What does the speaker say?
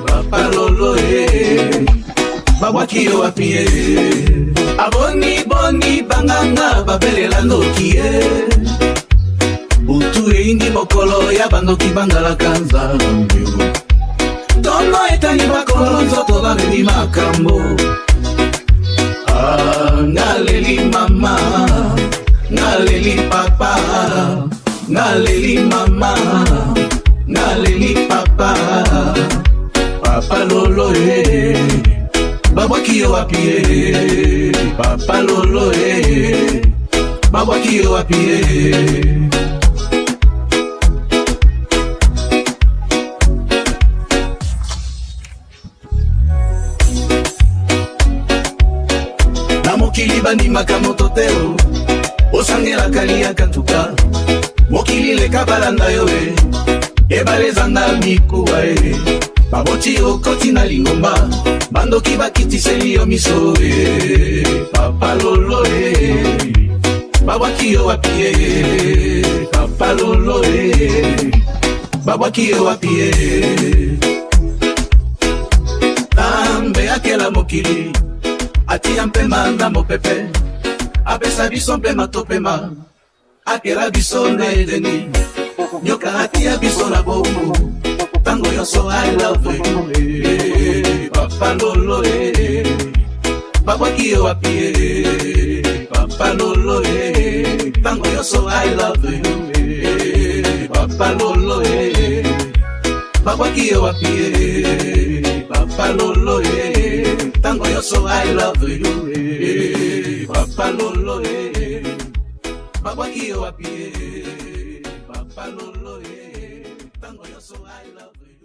Papa Lolo babwaki yo wapi aboni boni banganga babelela ndoki butu ingi mokolo ya bandoki bangalaka nzambe tono etani bakolo nzoto babemi makambo ngaleli mama ngaleli papa ngaleli mama ngaleli papa Papa Lolo babwaki yo wapi Papa Lolo babwaki yo wapi na mokili bandimaka moto te osangelaka liaka ntuka mokili leka balanda yo ebalezanga mikuwa baboti okoti na lingomba bandoki bakitiseli yo miso Papa Lolo babwaki yo wapi Papa Lolo babwaki yo wapi Tambe akela mokili atia mpema ndambo pepe apesa biso mpema topema akela biso na edeni nyoka atia biso na bomu tango yoso I love you Papa Lolo babwaki yo wapi Papa Lolo tango yoso I love you Papa Lolo babwaki yo wapi Papa Lolo tango yoso I love you Papa Lolo babwaki yo wapi Papa Lolo tango yoso I love you